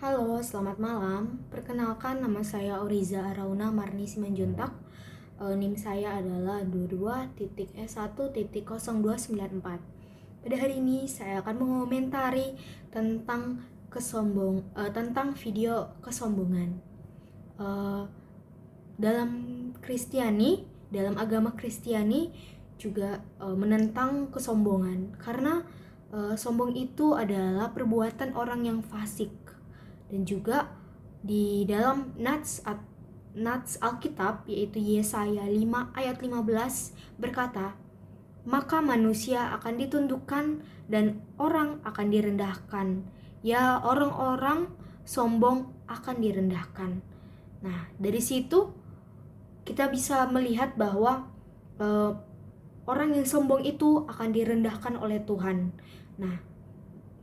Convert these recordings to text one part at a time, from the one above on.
Halo, selamat malam. Perkenalkan, nama saya Oriza Arauna Marni Simanjuntak. NIM saya adalah 22.S1.0294. Pada hari ini saya akan mengomentari tentang video kesombongan. Dalam dalam agama Kristiani juga menentang kesombongan, karena sombong itu adalah perbuatan orang yang fasik. Dan juga di dalam Nats Alkitab, yaitu Yesaya 5 ayat 15 berkata, "Maka manusia akan ditundukkan dan orang akan direndahkan. Ya, orang-orang sombong akan direndahkan." Nah, dari situ kita bisa melihat bahwa orang yang sombong itu akan direndahkan oleh Tuhan. Nah,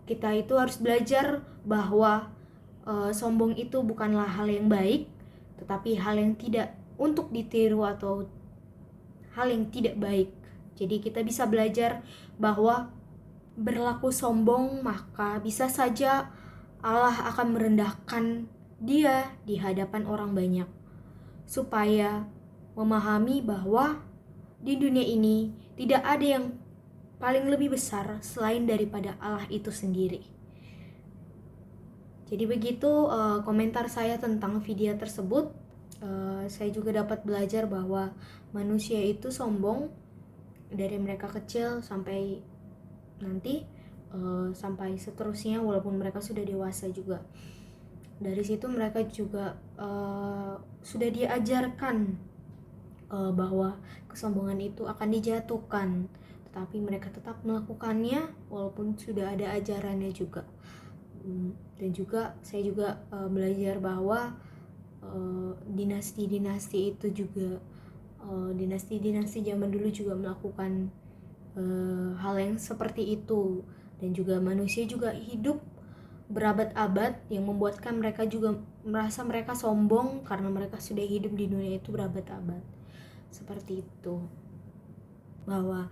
kita itu harus belajar bahwa sombong itu bukanlah hal yang baik, tetapi hal yang tidak untuk ditiru atau hal yang tidak baik. Jadi kita bisa belajar bahwa berlaku sombong, maka bisa saja Allah akan merendahkan dia di hadapan orang banyak, supaya memahami bahwa di dunia ini tidak ada yang paling lebih besar selain daripada Allah itu sendiri. Jadi begitu komentar saya tentang video tersebut. Saya juga dapat belajar bahwa manusia itu sombong dari mereka kecil sampai nanti sampai seterusnya, walaupun mereka sudah dewasa juga. Dari situ mereka juga sudah diajarkan bahwa kesombongan itu akan dijatuhkan, tetapi mereka tetap melakukannya walaupun sudah ada ajarannya juga. Dan juga saya juga belajar bahwa dinasti-dinasti itu juga dinasti-dinasti zaman dulu juga melakukan hal yang seperti itu, dan juga manusia juga hidup berabad-abad yang membuatkan mereka juga merasa mereka sombong karena mereka sudah hidup di dunia itu berabad-abad. Seperti itu, bahwa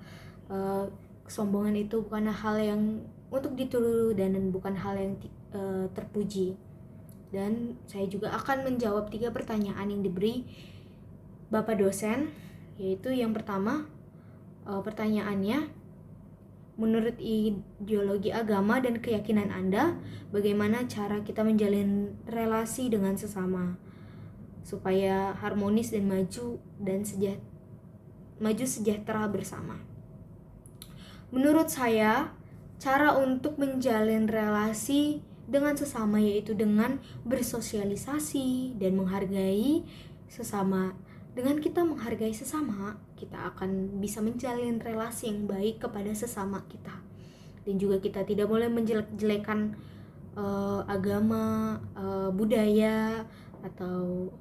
kesombongan itu bukan hal yang untuk ditiru dan bukan hal yang terpuji. Dan saya juga akan menjawab 3 pertanyaan yang diberi Bapak dosen, yaitu yang pertama, pertanyaannya, menurut ideologi agama dan keyakinan Anda, bagaimana cara kita menjalin relasi dengan sesama supaya harmonis dan maju sejahtera bersama? Menurut saya, cara untuk menjalin relasi dengan sesama yaitu dengan bersosialisasi dan menghargai sesama. Dengan kita menghargai sesama, kita akan bisa menjalin relasi yang baik kepada sesama kita. Dan juga kita tidak boleh menjelek-jelekan agama, budaya, atau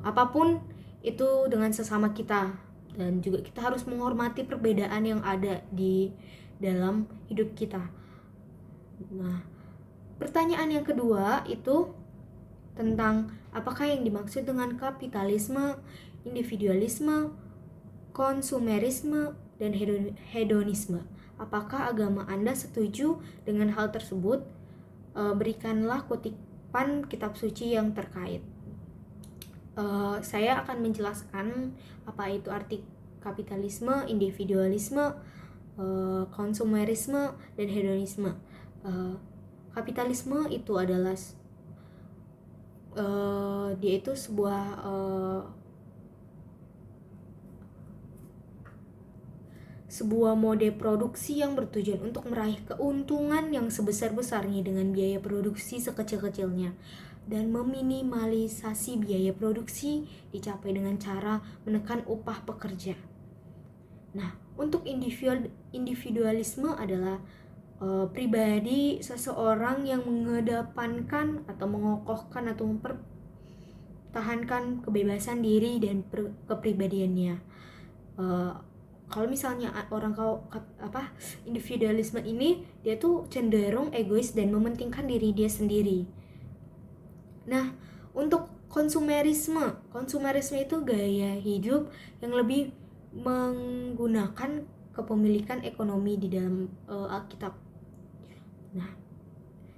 apapun itu dengan sesama kita. Dan juga kita harus menghormati perbedaan yang ada di dalam hidup kita. Nah, pertanyaan yang kedua itu tentang apakah yang dimaksud dengan kapitalisme, individualisme, konsumerisme, dan hedonisme. Apakah agama Anda setuju dengan hal tersebut? Berikanlah kutipan kitab suci yang terkait. Saya akan menjelaskan apa itu arti kapitalisme, individualisme, konsumerisme, dan hedonisme. Kapitalisme itu adalah dia itu sebuah mode produksi yang bertujuan untuk meraih keuntungan yang sebesar-besarnya dengan biaya produksi sekecil-kecilnya, dan meminimalisasi biaya produksi dicapai dengan cara menekan upah pekerja. Nah, untuk individualisme adalah pribadi seseorang yang mengedepankan atau mengokohkan atau mempertahankan kebebasan diri dan kepribadiannya. Kalau misalnya individualisme ini, dia tuh cenderung egois dan mementingkan diri dia sendiri. Nah, untuk konsumerisme itu gaya hidup yang lebih menggunakan kepemilikan ekonomi di dalam Alkitab. Nah,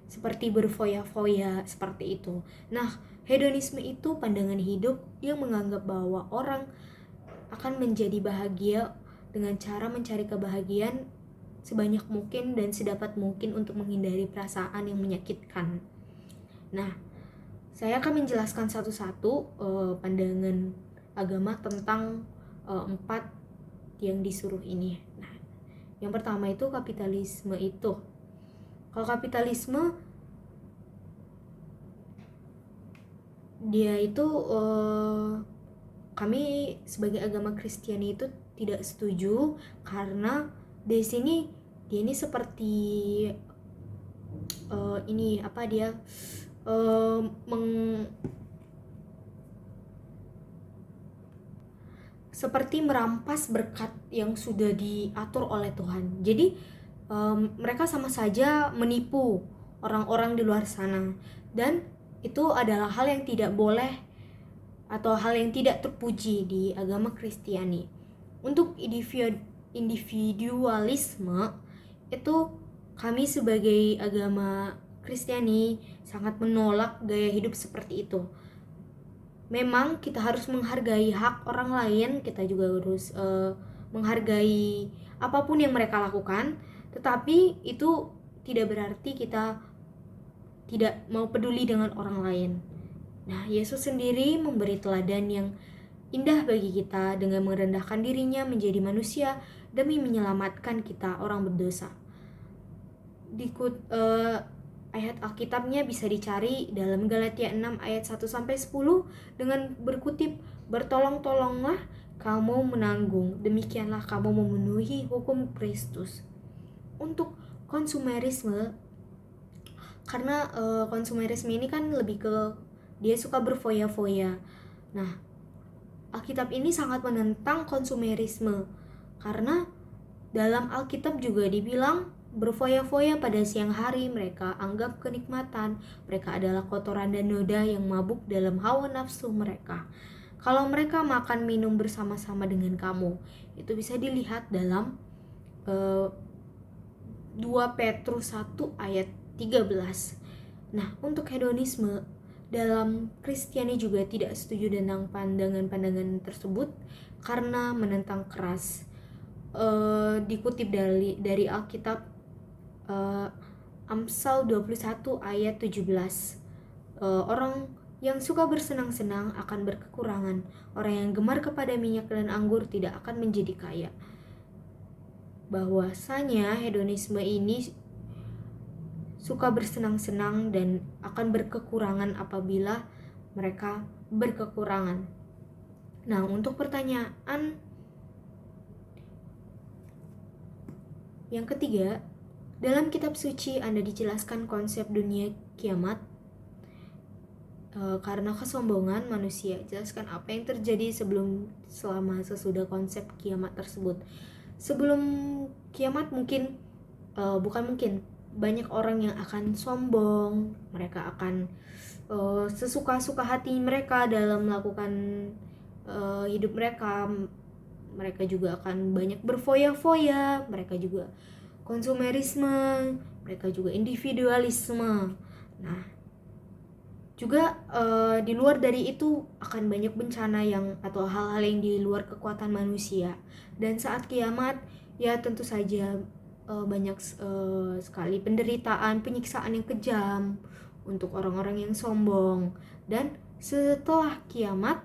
seperti berfoya-foya seperti itu. Nah, hedonisme itu pandangan hidup yang menganggap bahwa orang akan menjadi bahagia dengan cara mencari kebahagiaan sebanyak mungkin dan sedapat mungkin untuk menghindari perasaan yang menyakitkan. Nah, saya akan menjelaskan satu-satu pandangan agama tentang 4 yang disuruh ini. Nah, yang pertama itu kapitalisme itu. Kalau kapitalisme dia itu kami sebagai agama Kristiani itu tidak setuju karena di sini dia ini seperti ini apa dia seperti merampas berkat yang sudah diatur oleh Tuhan. Jadi mereka sama saja menipu orang-orang di luar sana, dan itu adalah hal yang tidak boleh atau hal yang tidak terpuji di agama Kristiani. Untuk individualisme itu kami sebagai agama Kristiani sangat menolak gaya hidup seperti itu. Memang kita harus menghargai hak orang lain, kita juga harus menghargai apapun yang mereka lakukan, tetapi itu tidak berarti kita tidak mau peduli dengan orang lain. Nah, Yesus sendiri memberi teladan yang indah bagi kita dengan merendahkan dirinya menjadi manusia demi menyelamatkan kita orang berdosa. Ayat Alkitabnya bisa dicari dalam Galatia 6 ayat 1-10 dengan berkutip, "Bertolong-tolonglah kamu menanggung, demikianlah kamu memenuhi hukum Kristus." Untuk konsumerisme, karena konsumerisme ini kan lebih ke dia suka berfoya-foya. Nah, Alkitab ini sangat menentang konsumerisme karena dalam Alkitab juga dibilang berfoya-foya pada siang hari mereka anggap kenikmatan, mereka adalah kotoran dan noda yang mabuk dalam hawa nafsu mereka. Kalau mereka makan minum bersama-sama dengan kamu, itu bisa dilihat dalam 2 Petrus 1 ayat 13. Nah, untuk hedonisme dalam Kristiani juga tidak setuju tentang pandangan-pandangan tersebut karena menentang keras. Dikutip dari Alkitab Amsal 21 ayat 17. Orang yang suka bersenang-senang akan berkekurangan. Orang yang gemar kepada minyak dan anggur tidak akan menjadi kaya. Bahwasanya hedonisme ini suka bersenang-senang dan akan berkekurangan apabila mereka berkekurangan. Nah, untuk pertanyaan yang ketiga, dalam kitab suci Anda dijelaskan konsep dunia kiamat karena kesombongan manusia. Jelaskan apa yang terjadi sebelum, selama, sesudah konsep kiamat tersebut. Sebelum kiamat mungkin, banyak orang yang akan sombong. Mereka akan sesuka-suka hati mereka dalam melakukan hidup mereka. Mereka juga akan banyak berfoya-foya. Mereka juga konsumerisme, mereka juga individualisme. Nah, juga di luar dari itu akan banyak bencana yang atau hal-hal yang di luar kekuatan manusia. Dan saat kiamat, ya tentu saja banyak sekali penderitaan, penyiksaan yang kejam untuk orang-orang yang sombong. Dan setelah kiamat,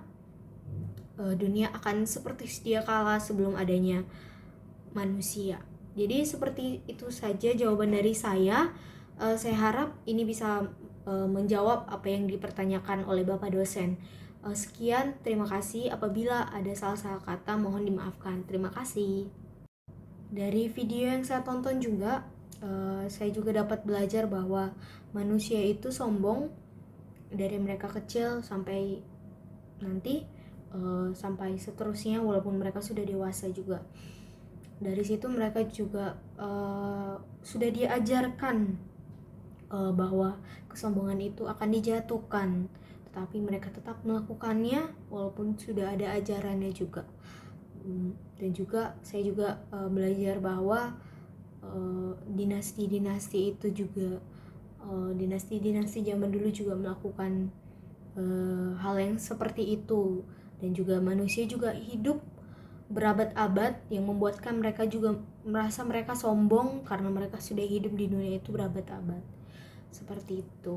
dunia akan seperti sedia kala sebelum adanya manusia. Jadi seperti itu saja jawaban dari saya. Saya harap ini bisa menjawab apa yang dipertanyakan oleh Bapak dosen. Sekian, terima kasih. Apabila ada salah-salah kata mohon dimaafkan. Terima kasih. Dari video yang saya tonton juga, saya juga dapat belajar bahwa manusia itu sombong dari mereka kecil sampai nanti sampai seterusnya, walaupun mereka sudah dewasa juga. Dari situ mereka juga sudah diajarkan bahwa kesombongan itu akan dijatuhkan, tetapi mereka tetap melakukannya walaupun sudah ada ajarannya juga. Dan juga saya juga belajar bahwa dinasti-dinasti itu juga dinasti-dinasti zaman dulu juga melakukan hal yang seperti itu, dan juga manusia juga hidup berabad-abad yang membuatkan mereka juga merasa mereka sombong karena mereka sudah hidup di dunia itu berabad-abad seperti itu.